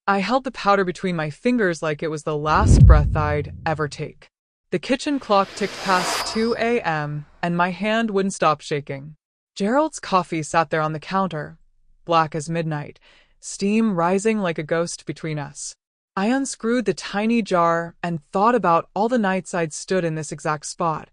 I held the powder between my fingers like it was the last breath I'd ever take. The kitchen clock ticked past 2 a.m., and my hand wouldn't stop shaking. Gerald's coffee sat there on the counter, black as midnight, steam rising like a ghost between us. I unscrewed the tiny jar and thought about all the nights I'd stood in this exact spot,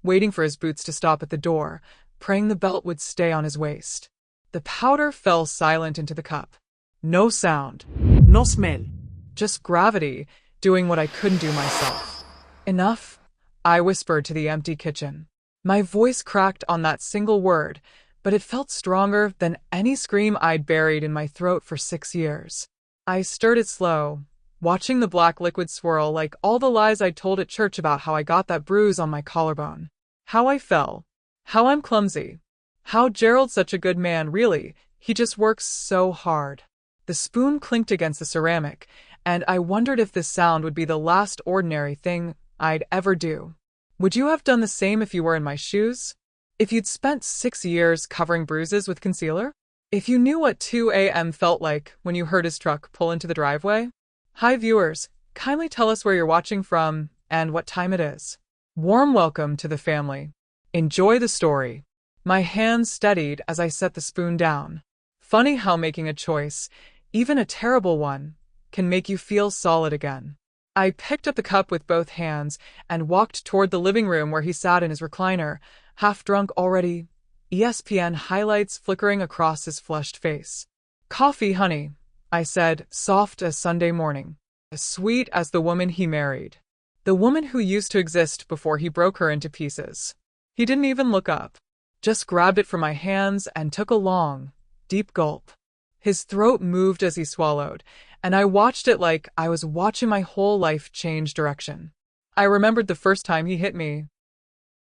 waiting for his boots to stop at the door, praying the belt would stay on his waist. The powder fell silent into the cup. No sound. No smell. Just gravity, doing what I couldn't do myself. Enough, I whispered to the empty kitchen. My voice cracked on that single word, but it felt stronger than any scream I'd buried in my throat for 6 years. I stirred it slow, watching the black liquid swirl like all the lies I'd told at church about how I got that bruise on my collarbone. How I fell. How I'm clumsy. How Gerald's such a good man, really. He just works so hard. The spoon clinked against the ceramic, and I wondered if this sound would be the last ordinary thing I'd ever do. Would you have done the same if you were in my shoes? If you'd spent 6 years covering bruises with concealer? If you knew what 2 a.m. felt like when you heard his truck pull into the driveway? Hi viewers, kindly tell us where you're watching from and what time it is. Warm welcome to the family. Enjoy the story. My hands steadied as I set the spoon down. Funny how making a choice, even a terrible one, can make you feel solid again. I picked up the cup with both hands and walked toward the living room where he sat in his recliner, half drunk already, ESPN highlights flickering across his flushed face. Coffee, honey, I said, soft as Sunday morning, as sweet as the woman he married. The woman who used to exist before he broke her into pieces. He didn't even look up, just grabbed it from my hands and took a long, deep gulp. His throat moved as he swallowed, and I watched it like I was watching my whole life change direction. I remembered the first time he hit me.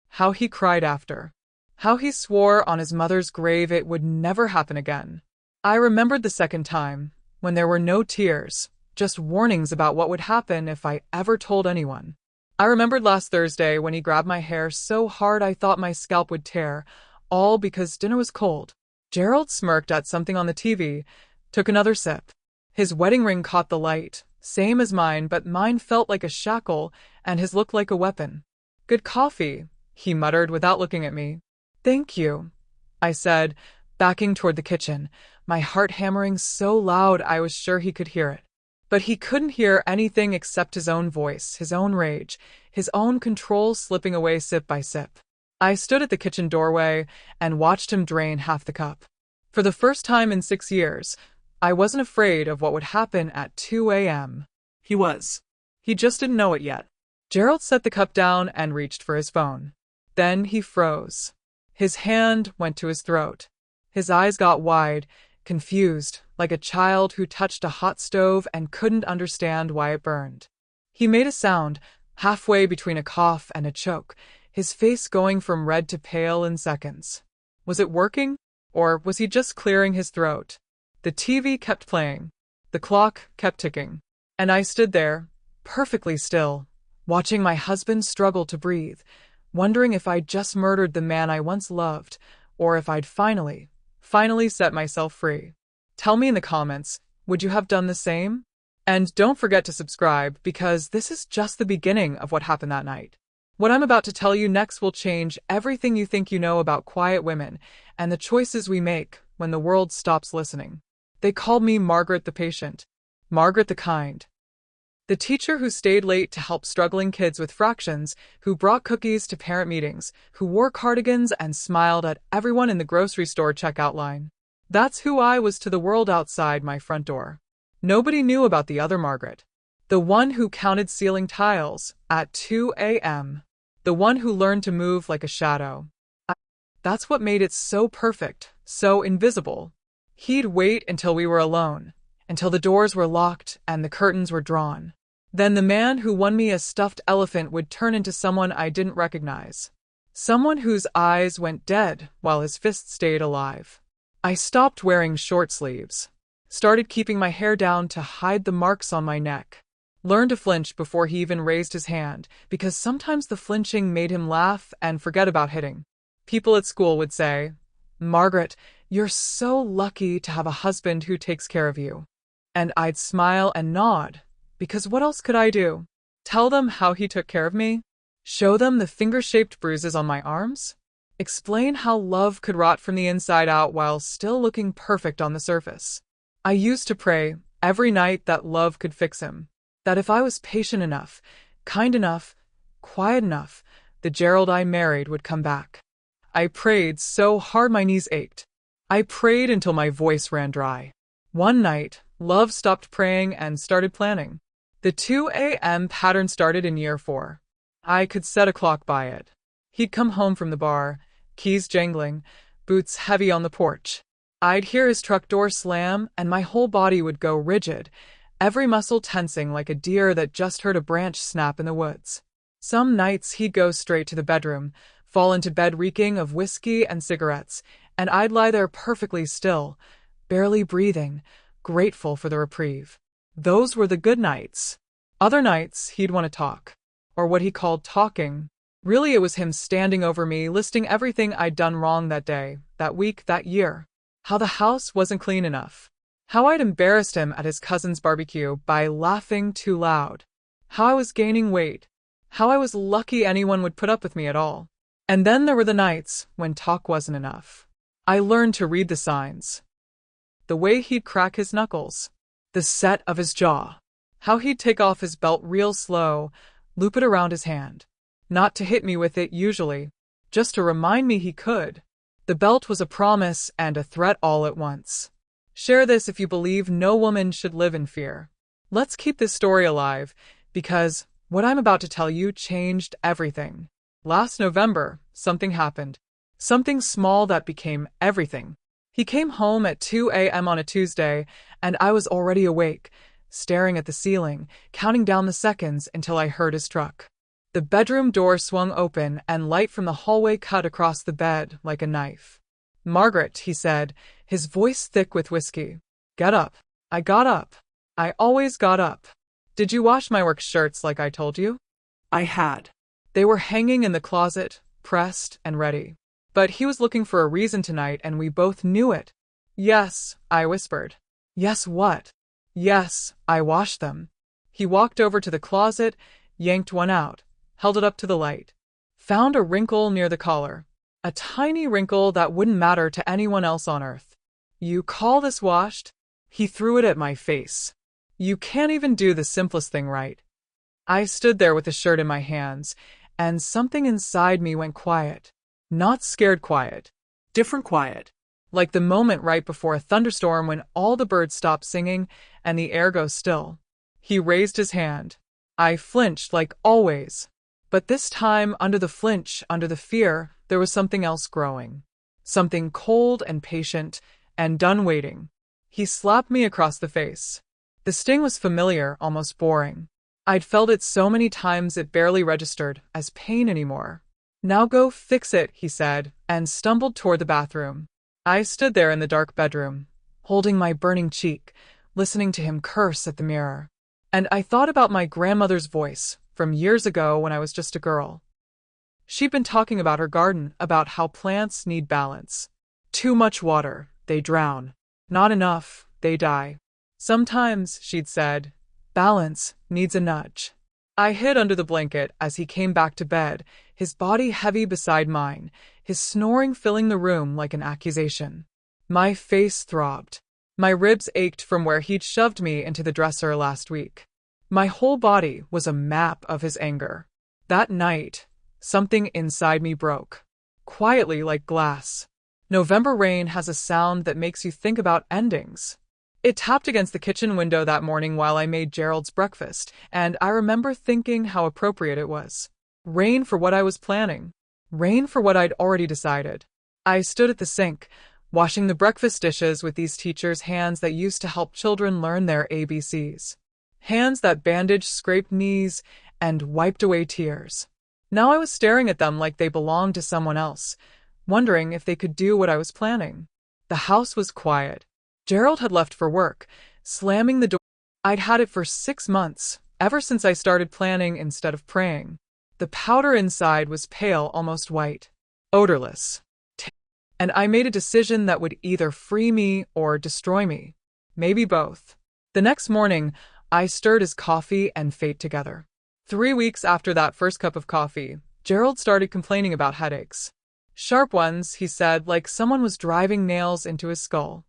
How he cried after. How he swore on his mother's grave it would never happen again. I remembered the second time, when there were no tears, just warnings about what would happen if I ever told anyone. I remembered last Thursday when he grabbed my hair so hard I thought my scalp would tear, all because dinner was cold. Gerald smirked at something on the TV, took another sip. His wedding ring caught the light, same as mine, but mine felt like a shackle and his looked like a weapon. Good coffee, he muttered without looking at me. Thank you, I said, backing toward the kitchen, my heart hammering so loud I was sure he could hear it. But he couldn't hear anything except his own voice, his own rage, his own control slipping away sip by sip. I stood at the kitchen doorway and watched him drain half the cup. For the first time in 6 years, I wasn't afraid of what would happen at 2 a.m. He was. He just didn't know it yet. Gerald set the cup down and reached for his phone. Then he froze. His hand went to his throat. His eyes got wide, confused, like a child who touched a hot stove and couldn't understand why it burned. He made a sound, halfway between a cough and a choke, his face going from red to pale in seconds. Was it working? Or was he just clearing his throat? The TV kept playing. The clock kept ticking. And I stood there, perfectly still, watching my husband struggle to breathe, wondering if I'd just murdered the man I once loved, or if I'd finally set myself free. Tell me in the comments, would you have done the same? And don't forget to subscribe, because this is just the beginning of what happened that night. What I'm about to tell you next will change everything you think you know about quiet women and the choices we make when the world stops listening. They called me Margaret the patient, Margaret the kind. The teacher who stayed late to help struggling kids with fractions, who brought cookies to parent meetings, who wore cardigans and smiled at everyone in the grocery store checkout line. That's who I was to the world outside my front door. Nobody knew about the other Margaret. The one who counted ceiling tiles at 2 a.m. The one who learned to move like a shadow. That's what made it so perfect, so invisible. He'd wait until we were alone, until the doors were locked and the curtains were drawn. Then the man who won me a stuffed elephant would turn into someone I didn't recognize. Someone whose eyes went dead while his fists stayed alive. I stopped wearing short sleeves. Started keeping my hair down to hide the marks on my neck. Learned to flinch before he even raised his hand, because sometimes the flinching made him laugh and forget about hitting. People at school would say, "Margaret, you're so lucky to have a husband who takes care of you." And I'd smile and nod, because what else could I do? Tell them how he took care of me? Show them the finger-shaped bruises on my arms? Explain how love could rot from the inside out while still looking perfect on the surface. I used to pray every night that love could fix him, that if I was patient enough, kind enough, quiet enough, the Gerald I married would come back. I prayed so hard my knees ached. I prayed until my voice ran dry. One night, love stopped praying and started planning. The 2 a.m. pattern started in year 4. I could set a clock by it. He'd come home from the bar, keys jangling, boots heavy on the porch. I'd hear his truck door slam and my whole body would go rigid, every muscle tensing like a deer that just heard a branch snap in the woods. Some nights he'd go straight to the bedroom, fall into bed reeking of whiskey and cigarettes, and I'd lie there perfectly still, barely breathing, grateful for the reprieve. Those were the good nights. Other nights, he'd want to talk. Or what he called talking. Really, it was him standing over me, listing everything I'd done wrong that day, that week, that year. How the house wasn't clean enough. How I'd embarrassed him at his cousin's barbecue by laughing too loud. How I was gaining weight. How I was lucky anyone would put up with me at all. And then there were the nights when talk wasn't enough. I learned to read the signs. The way he'd crack his knuckles. The set of his jaw. How he'd take off his belt real slow, loop it around his hand. Not to hit me with it usually, just to remind me he could. The belt was a promise and a threat all at once. Share this if you believe no woman should live in fear. Let's keep this story alive, because what I'm about to tell you changed everything. Last November, something happened. Something small that became everything. He came home at 2 a.m. on a Tuesday, and I was already awake, staring at the ceiling, counting down the seconds until I heard his truck. The bedroom door swung open and light from the hallway cut across the bed like a knife. "Margaret," he said, his voice thick with whiskey. "Get up." I got up. I always got up. "Did you wash my work shirts like I told you?" I had. They were hanging in the closet, pressed and ready. But he was looking for a reason tonight and we both knew it. "Yes," I whispered. "Yes, what?" "Yes, I washed them." He walked over to the closet, yanked one out, held it up to the light. Found a wrinkle near the collar. A tiny wrinkle that wouldn't matter to anyone else on earth. "You call this washed?" He threw it at my face. "You can't even do the simplest thing right." I stood there with the shirt in my hands, and something inside me went quiet. Not scared quiet. Different quiet. Like the moment right before a thunderstorm when all the birds stop singing and the air goes still. He raised his hand. I flinched like always. But this time, under the flinch, under the fear, there was something else growing. Something cold and patient and done waiting. He slapped me across the face. The sting was familiar, almost boring. I'd felt it so many times it barely registered as pain anymore. "Now go fix it," he said, and stumbled toward the bathroom. I stood there in the dark bedroom, holding my burning cheek, listening to him curse at the mirror. And I thought about my grandmother's voice from years ago when I was just a girl. She'd been talking about her garden, about how plants need balance. Too much water, they drown. Not enough, they die. Sometimes, she'd said, balance needs a nudge. I hid under the blanket as he came back to bed, his body heavy beside mine, his snoring filling the room like an accusation. My face throbbed. My ribs ached from where he'd shoved me into the dresser last week. My whole body was a map of his anger. That night, something inside me broke. Quietly like glass. November rain has a sound that makes you think about endings. It tapped against the kitchen window that morning while I made Gerald's breakfast, and I remember thinking how appropriate it was. Rain for what I was planning. Rain for what I'd already decided. I stood at the sink, washing the breakfast dishes with these teachers' hands that used to help children learn their ABCs. Hands that bandaged scraped knees and wiped away tears. Now I was staring at them like they belonged to someone else, wondering if they could do what I was planning. The house was quiet. Gerald had left for work, slamming the door. I'd had it for 6 months, ever since I started planning instead of praying. The powder inside was pale, almost white. Odorless. And I made a decision that would either free me or destroy me. Maybe both. The next morning, I stirred his coffee and fate together. 3 weeks after that first cup of coffee, Gerald started complaining about headaches. Sharp ones, he said, like someone was driving nails into his skull.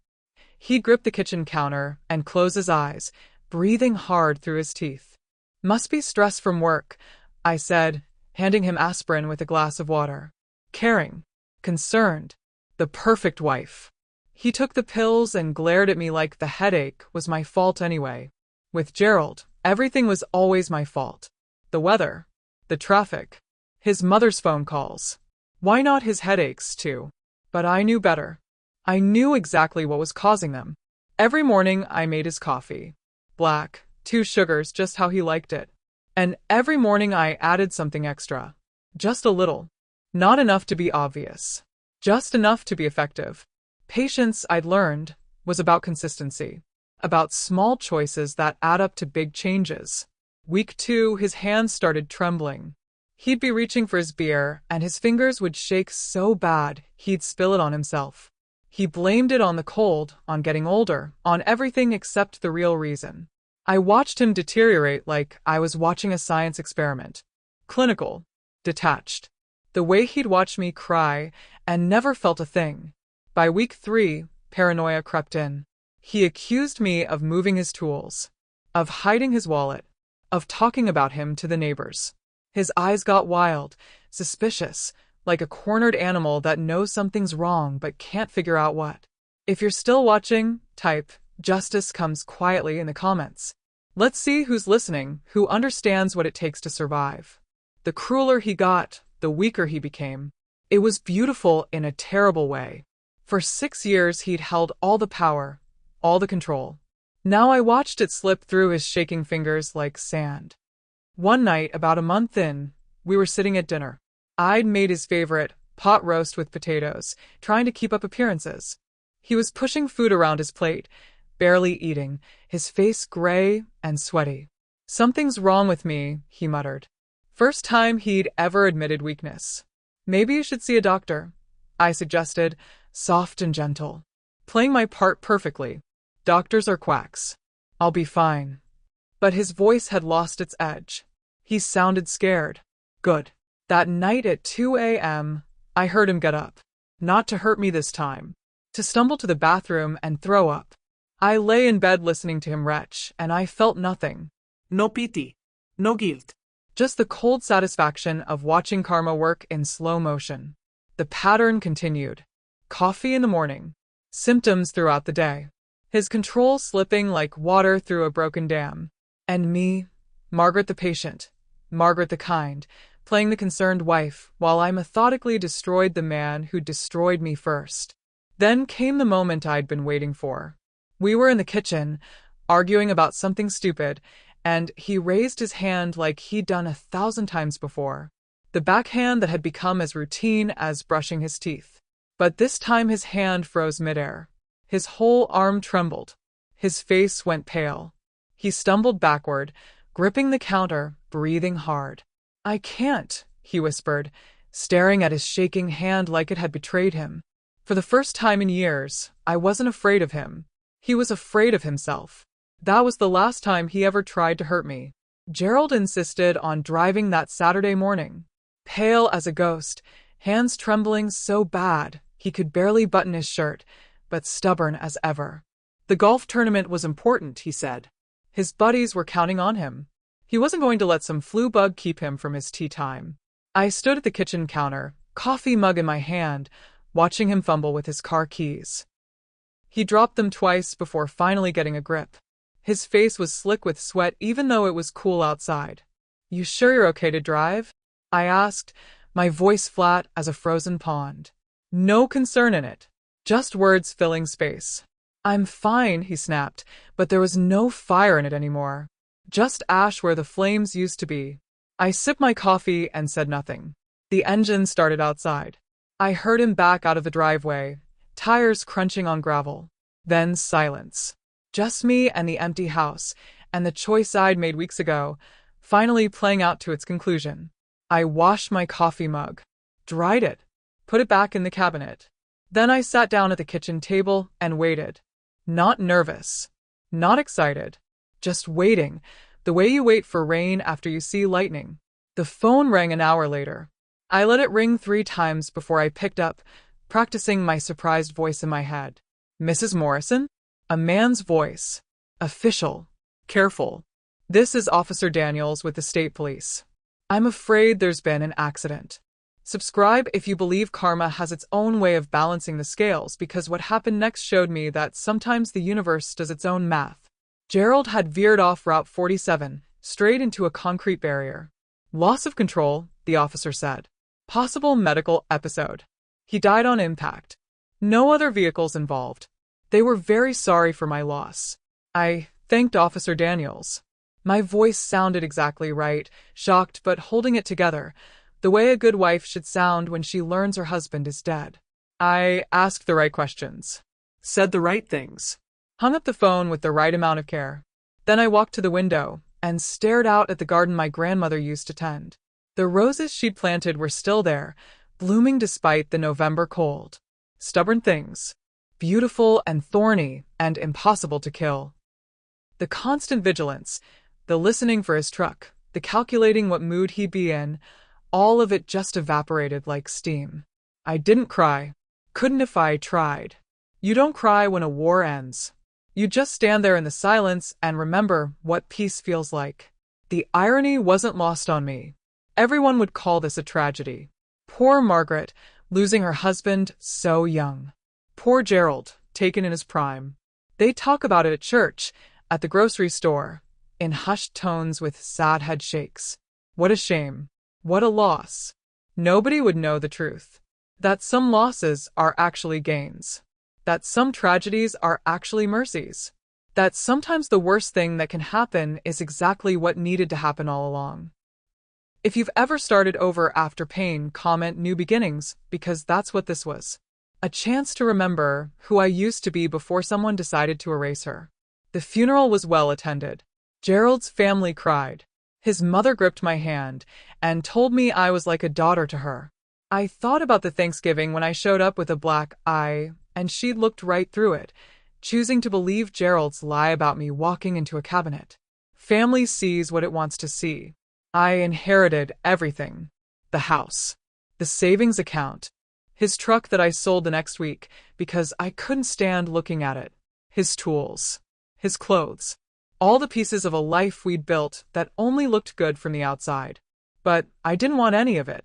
He'd grip the kitchen counter and close his eyes, breathing hard through his teeth. Must be stress from work, I said, handing him aspirin with a glass of water. Caring. Concerned. The perfect wife. He took the pills and glared at me like the headache was my fault anyway. With Gerald, everything was always my fault. The weather. The traffic. His mother's phone calls. Why not his headaches, too? But I knew better. I knew exactly what was causing them. Every morning I made his coffee. Black, 2 sugars, just how he liked it. And every morning I added something extra. Just a little. Not enough to be obvious. Just enough to be effective. Patience, I'd learned, was about consistency. About small choices that add up to big changes. Week 2, his hands started trembling. He'd be reaching for his beer, and his fingers would shake so bad he'd spill it on himself. He blamed it on the cold, on getting older, on everything except the real reason. I watched him deteriorate like I was watching a science experiment. Clinical. Detached. The way he'd watch me cry and never felt a thing. By week 3, paranoia crept in. He accused me of moving his tools, of hiding his wallet, of talking about him to the neighbors. His eyes got wild, suspicious, like a cornered animal that knows something's wrong but can't figure out what. If you're still watching, type, "Justice comes quietly" in the comments. Let's see who's listening, who understands what it takes to survive. The crueler he got, the weaker he became. It was beautiful in a terrible way. For 6 years he'd held all the power, all the control. Now I watched it slip through his shaking fingers like sand. One night, about a month in, we were sitting at dinner. I'd made his favorite, pot roast with potatoes, trying to keep up appearances. He was pushing food around his plate, barely eating, his face gray and sweaty. "Something's wrong with me," he muttered. First time he'd ever admitted weakness. "Maybe you should see a doctor," I suggested, soft and gentle. Playing my part perfectly. Doctors are quacks. I'll be fine. But his voice had lost its edge. He sounded scared. Good. That night at 2 a.m., I heard him get up. Not to hurt me this time. To stumble to the bathroom and throw up. I lay in bed listening to him retch, and I felt nothing. No pity. No guilt. Just the cold satisfaction of watching karma work in slow motion. The pattern continued. Coffee in the morning. Symptoms throughout the day. His control slipping like water through a broken dam. And me, Margaret the patient, Margaret the kind, playing the concerned wife while I methodically destroyed the man who destroyed me first. Then came the moment I'd been waiting for. We were in the kitchen, arguing about something stupid, and he raised his hand like he'd done 1,000 times before. The backhand that had become as routine as brushing his teeth. But this time his hand froze midair. His whole arm trembled. His face went pale. He stumbled backward, gripping the counter, breathing hard. "I can't," he whispered, staring at his shaking hand like it had betrayed him. For the first time in years, I wasn't afraid of him. He was afraid of himself. That was the last time he ever tried to hurt me. Gerald insisted on driving that Saturday morning. Pale as a ghost, hands trembling so bad he could barely button his shirt, but stubborn as ever. The golf tournament was important, he said. His buddies were counting on him. He wasn't going to let some flu bug keep him from his tea time. I stood at the kitchen counter, coffee mug in my hand, watching him fumble with his car keys. He dropped them twice before finally getting a grip. His face was slick with sweat even though it was cool outside. "You sure you're okay to drive?" I asked, my voice flat as a frozen pond. No concern in it. Just words filling space. "I'm fine," he snapped, but there was no fire in it anymore. Just ash where the flames used to be. I sipped my coffee and said nothing. The engine started outside. I heard him back out of the driveway, tires crunching on gravel. Then silence. Just me and the empty house, and the choice I'd made weeks ago, finally playing out to its conclusion. I washed my coffee mug, dried it, put it back in the cabinet. Then I sat down at the kitchen table and waited. Not nervous. Not excited. Just waiting, the way you wait for rain after you see lightning. The phone rang an hour later. I let it ring 3 times before I picked up, practicing my surprised voice in my head. Mrs. Morrison? A man's voice. Official. Careful. This is Officer Daniels with the State Police. I'm afraid there's been an accident. Subscribe if you believe karma has its own way of balancing the scales, because what happened next showed me that sometimes the universe does its own math. Gerald had veered off Route 47, straight into a concrete barrier. Loss of control, the officer said. Possible medical episode. He died on impact. No other vehicles involved. They were very sorry for my loss. I thanked Officer Daniels. My voice sounded exactly right, shocked but holding it together, the way a good wife should sound when she learns her husband is dead. I asked the right questions, said the right things, hung up the phone with the right amount of care. Then I walked to the window and stared out at the garden my grandmother used to tend. The roses she'd planted were still there, blooming despite the November cold. Stubborn things, beautiful and thorny and impossible to kill. The constant vigilance, the listening for his truck, the calculating what mood he'd be in, all of it just evaporated like steam. I didn't cry. Couldn't if I tried. You don't cry when a war ends. You just stand there in the silence and remember what peace feels like. The irony wasn't lost on me. Everyone would call this a tragedy. Poor Margaret, losing her husband so young. Poor Gerald, taken in his prime. They talk about it at church, at the grocery store, in hushed tones with sad head shakes. What a shame. What a loss. Nobody would know the truth. That some losses are actually gains. That some tragedies are actually mercies. That sometimes the worst thing that can happen is exactly what needed to happen all along. If you've ever started over after pain, comment new beginnings, because that's what this was. A chance to remember who I used to be before someone decided to erase her. The funeral was well attended. Gerald's family cried. His mother gripped my hand and told me I was like a daughter to her. I thought about the Thanksgiving when I showed up with a black eye, and she looked right through it, choosing to believe Gerald's lie about me walking into a cabinet. Family sees what it wants to see. I inherited everything. The house. The savings account. His truck that I sold the next week because I couldn't stand looking at it. His tools. His clothes. All the pieces of a life we'd built that only looked good from the outside. But I didn't want any of it.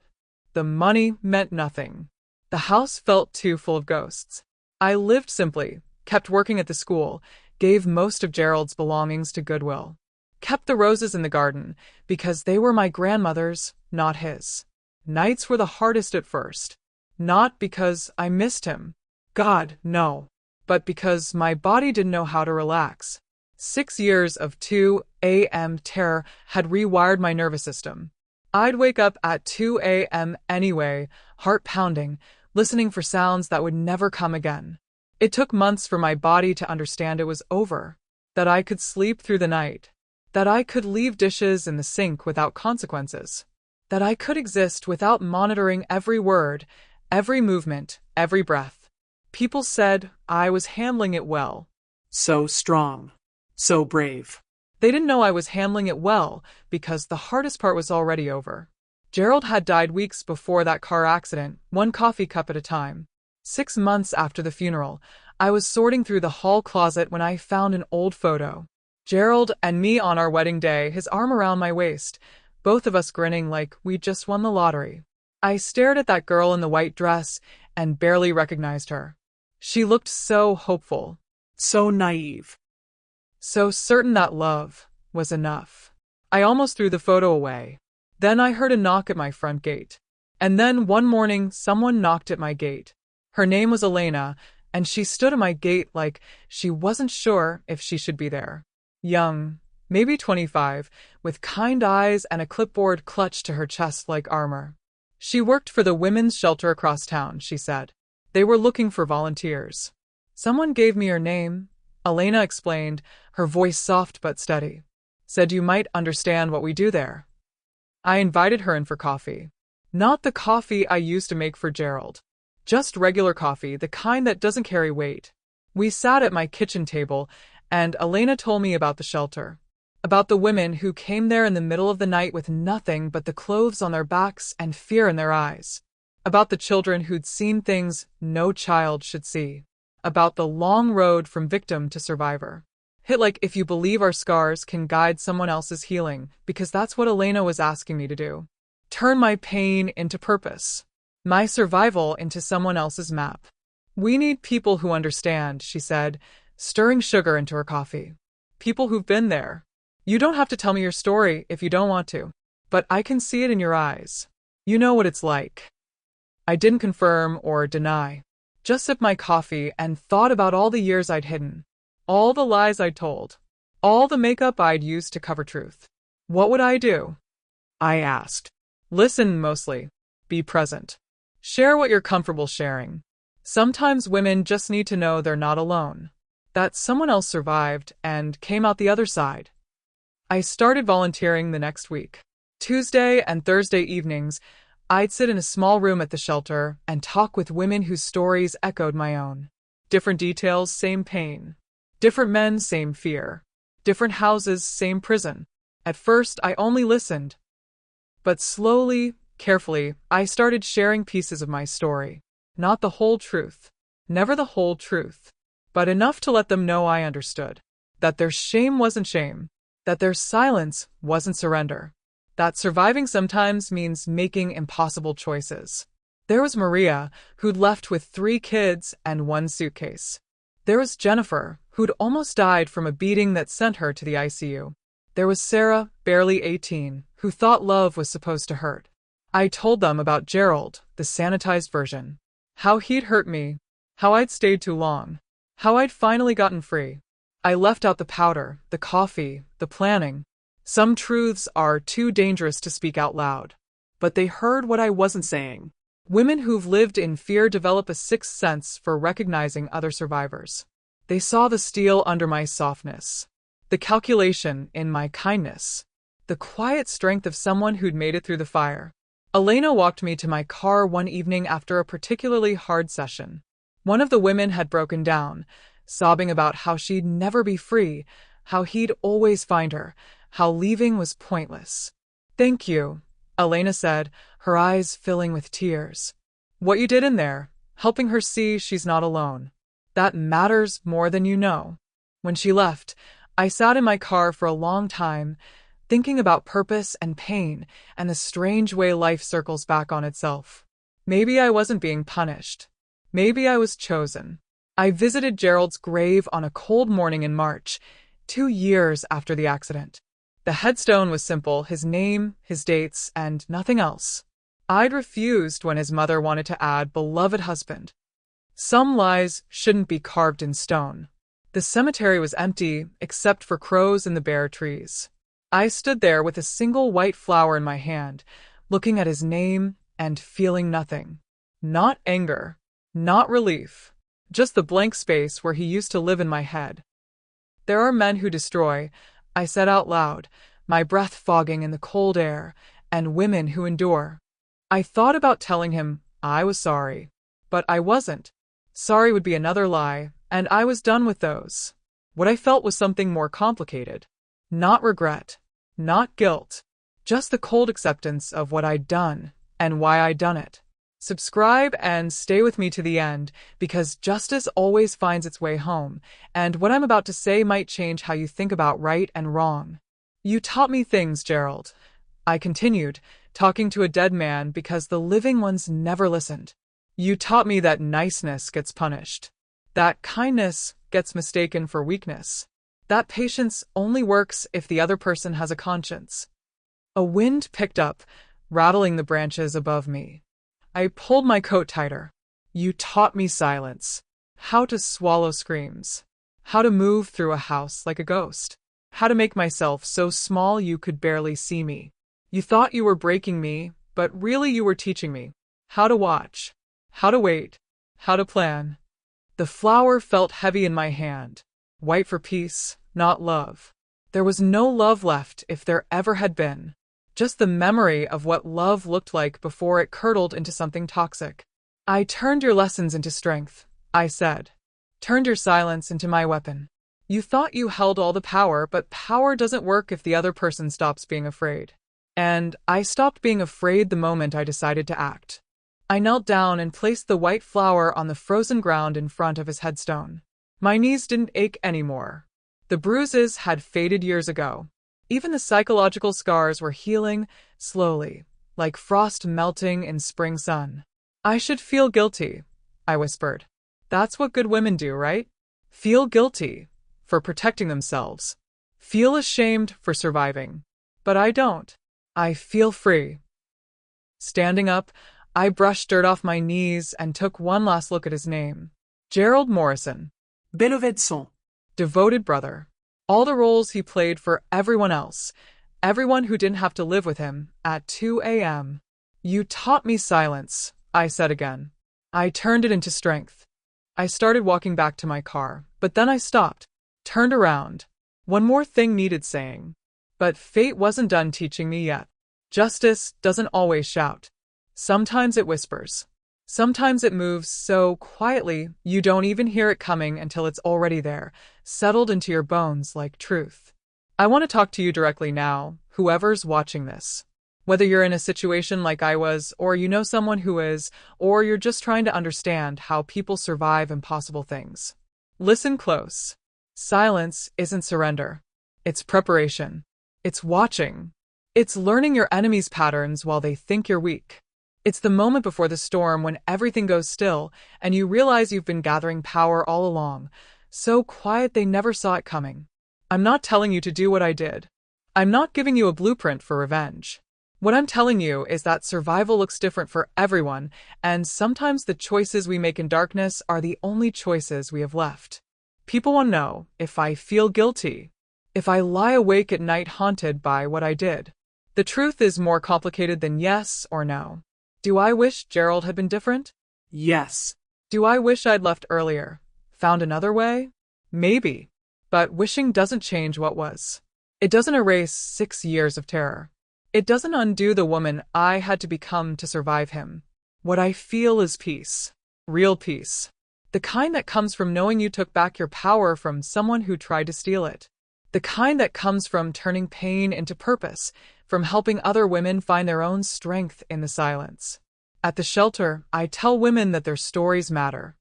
The money meant nothing. The house felt too full of ghosts. I lived simply, kept working at the school, gave most of Gerald's belongings to Goodwill. Kept the roses in the garden because they were my grandmother's, not his. Nights were the hardest at first. Not because I missed him. God, no. But because my body didn't know how to relax. 6 years of 2 a.m. terror had rewired my nervous system. I'd wake up at 2 a.m. anyway, heart pounding, listening for sounds that would never come again. It took months for my body to understand it was over, that I could sleep through the night, that I could leave dishes in the sink without consequences, that I could exist without monitoring every word, every movement, every breath. People said I was handling it well. So strong. So brave. They didn't know I was handling it well because the hardest part was already over. Gerald had died weeks before that car accident, one coffee cup at a time. 6 months after the funeral, I was sorting through the hall closet when I found an old photo. Gerald and me on our wedding day, his arm around my waist, both of us grinning like we'd just won the lottery. I stared at that girl in the white dress and barely recognized her. She looked so hopeful, so naive. So certain that love was enough. I almost threw the photo away. Then I heard a knock at my front gate. And then one morning, someone knocked at my gate. Her name was Elena, and she stood at my gate like she wasn't sure if she should be there. Young, maybe 25, with kind eyes and a clipboard clutched to her chest like armor. She worked for the women's shelter across town, she said. They were looking for volunteers. Someone gave me her name, Elena explained, her voice soft but steady. Said you might understand what we do there. I invited her in for coffee. Not the coffee I used to make for Gerald. Just regular coffee, the kind that doesn't carry weight. We sat at my kitchen table, and Elena told me about the shelter. About the women who came there in the middle of the night with nothing but the clothes on their backs and fear in their eyes. About the children who'd seen things no child should see. About the long road from victim to survivor. Hit like if you believe our scars can guide someone else's healing, because that's what Elena was asking me to do. Turn my pain into purpose. My survival into someone else's map. We need people who understand, she said, stirring sugar into her coffee. People who've been there. You don't have to tell me your story if you don't want to, but I can see it in your eyes. You know what it's like. I didn't confirm or deny. Just sipped my coffee and thought about all the years I'd hidden. All the lies I'd told. All the makeup I'd used to cover truth. What would I do? I asked. Listen mostly. Be present. Share what you're comfortable sharing. Sometimes women just need to know they're not alone. That someone else survived and came out the other side. I started volunteering the next week. Tuesday and Thursday evenings, I'd sit in a small room at the shelter and talk with women whose stories echoed my own. Different details, same pain. Different men, same fear. Different houses, same prison. At first, I only listened. But slowly, carefully, I started sharing pieces of my story. Not the whole truth. Never the whole truth. But enough to let them know I understood. That their shame wasn't shame. That their silence wasn't surrender. That surviving sometimes means making impossible choices. There was Maria, who'd left with 3 kids and 1 suitcase. There was Jennifer, who'd almost died from a beating that sent her to the ICU. There was Sarah, barely 18, who thought love was supposed to hurt. I told them about Gerald, the sanitized version. How he'd hurt me. How I'd stayed too long. How I'd finally gotten free. I left out the powder, the coffee, the planning. Some truths are too dangerous to speak out loud. But they heard what I wasn't saying. Women who've lived in fear develop a sixth sense for recognizing other survivors. They saw the steel under my softness. The calculation in my kindness. The quiet strength of someone who'd made it through the fire. Elena walked me to my car one evening after a particularly hard session. One of the women had broken down, sobbing about how she'd never be free, how he'd always find her, how leaving was pointless. Thank you, Elena said, her eyes filling with tears. What you did in there, helping her see she's not alone. That matters more than you know. When she left, I sat in my car for a long time, thinking about purpose and pain and the strange way life circles back on itself. Maybe I wasn't being punished. Maybe I was chosen. I visited Gerald's grave on a cold morning in March, 2 years after the accident. The headstone was simple, his name, his dates, and nothing else. I'd refused when his mother wanted to add beloved husband. Some lies shouldn't be carved in stone. The cemetery was empty, except for crows in the bare trees. I stood there with a single white flower in my hand, looking at his name and feeling nothing. Not anger. Not relief. Just the blank space where he used to live in my head. There are men who destroy, I said out loud, my breath fogging in the cold air, and women who endure. I thought about telling him I was sorry, but I wasn't. Sorry would be another lie, and I was done with those. What I felt was something more complicated. Not regret. Not guilt. Just the cold acceptance of what I'd done, and why I'd done it. Subscribe and stay with me to the end, because justice always finds its way home, and what I'm about to say might change how you think about right and wrong. You taught me things, Gerald. I continued, talking to a dead man because the living ones never listened. You taught me that niceness gets punished. That kindness gets mistaken for weakness. That patience only works if the other person has a conscience. A wind picked up, rattling the branches above me. I pulled my coat tighter. You taught me silence. How to swallow screams. How to move through a house like a ghost. How to make myself so small you could barely see me. You thought you were breaking me, but really you were teaching me. How to watch. How to wait. How to plan. The flower felt heavy in my hand. White for peace, not love. There was no love left if there ever had been. Just the memory of what love looked like before it curdled into something toxic. I turned your lessons into strength, I said. Turned your silence into my weapon. You thought you held all the power, but power doesn't work if the other person stops being afraid. And I stopped being afraid the moment I decided to act. I knelt down and placed the white flower on the frozen ground in front of his headstone. My knees didn't ache anymore. The bruises had faded years ago. Even the psychological scars were healing, slowly, like frost melting in spring sun. I should feel guilty, I whispered. That's what good women do, right? Feel guilty for protecting themselves. Feel ashamed for surviving. But I don't. I feel free. Standing up, I brushed dirt off my knees and took one last look at his name. Gerald Morrison. Benevedson. Devoted brother. All the roles he played for everyone else. Everyone who didn't have to live with him at 2 a.m. You taught me silence, I said again. I turned it into strength. I started walking back to my car, but then I stopped, turned around. One more thing needed saying. But fate wasn't done teaching me yet. Justice doesn't always shout. Sometimes it whispers. Sometimes it moves so quietly you don't even hear it coming until it's already there, settled into your bones like truth. I want to talk to you directly now, whoever's watching this. Whether you're in a situation like I was, or you know someone who is, or you're just trying to understand how people survive impossible things. Listen close. Silence isn't surrender. It's preparation. It's watching. It's learning your enemy's patterns while they think you're weak. It's the moment before the storm when everything goes still and you realize you've been gathering power all along, so quiet they never saw it coming. I'm not telling you to do what I did. I'm not giving you a blueprint for revenge. What I'm telling you is that survival looks different for everyone, and sometimes the choices we make in darkness are the only choices we have left. People want to know if I feel guilty, if I lie awake at night haunted by what I did. The truth is more complicated than yes or no. Do I wish Gerald had been different? Yes. Do I wish I'd left earlier? Found another way? Maybe. But wishing doesn't change what was. It doesn't erase 6 years of terror. It doesn't undo the woman I had to become to survive him. What I feel is peace. Real peace. The kind that comes from knowing you took back your power from someone who tried to steal it. The kind that comes from turning pain into purpose, from helping other women find their own strength in the silence. At the shelter, I tell women that their stories matter.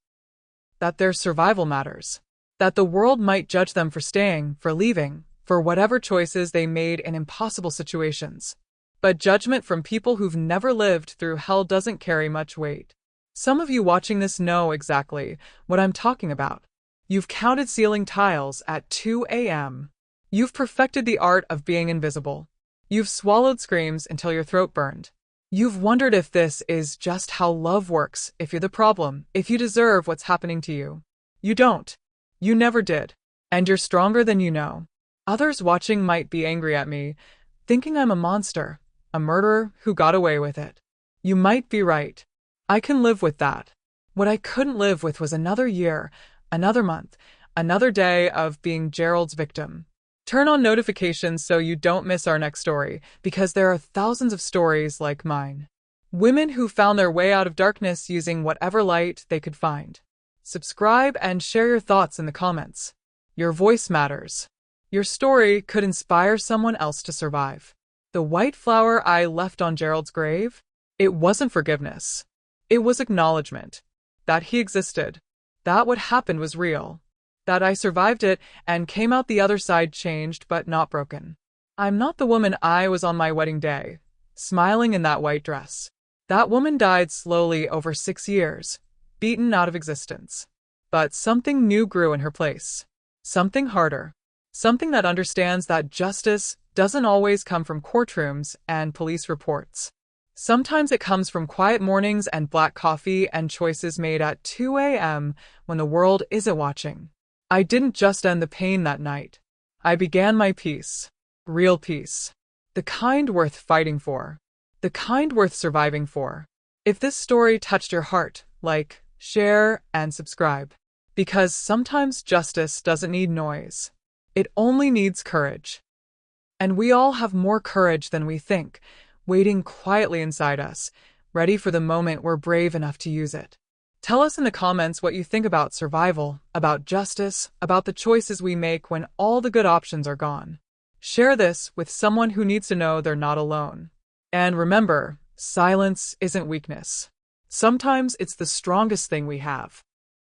That their survival matters. That the world might judge them for staying, for leaving, for whatever choices they made in impossible situations. But judgment from people who've never lived through hell doesn't carry much weight. Some of you watching this know exactly what I'm talking about. You've counted ceiling tiles at 2 a.m. You've perfected the art of being invisible. You've swallowed screams until your throat burned. You've wondered if this is just how love works, if you're the problem, if you deserve what's happening to you. You don't. You never did. And you're stronger than you know. Others watching might be angry at me, thinking I'm a monster, a murderer who got away with it. You might be right. I can live with that. What I couldn't live with was another year, another month, another day of being Gerald's victim. Turn on notifications so you don't miss our next story, because there are thousands of stories like mine. Women who found their way out of darkness using whatever light they could find. Subscribe and share your thoughts in the comments. Your voice matters. Your story could inspire someone else to survive. The white flower I left on Gerald's grave? It wasn't forgiveness. It was acknowledgement. That he existed. That what happened was real. That I survived it and came out the other side changed but not broken. I'm not the woman I was on my wedding day, smiling in that white dress. That woman died slowly over 6 years, beaten out of existence. But something new grew in her place. Something harder. Something that understands that justice doesn't always come from courtrooms and police reports. Sometimes it comes from quiet mornings and black coffee and choices made at 2 a.m. when the world isn't watching. I didn't just end the pain that night. I began my peace. Real peace. The kind worth fighting for. The kind worth surviving for. If this story touched your heart, like, share, and subscribe. Because sometimes justice doesn't need noise. It only needs courage. And we all have more courage than we think, waiting quietly inside us, ready for the moment we're brave enough to use it. Tell us in the comments what you think about survival, about justice, about the choices we make when all the good options are gone. Share this with someone who needs to know they're not alone. And remember, silence isn't weakness. Sometimes it's the strongest thing we have.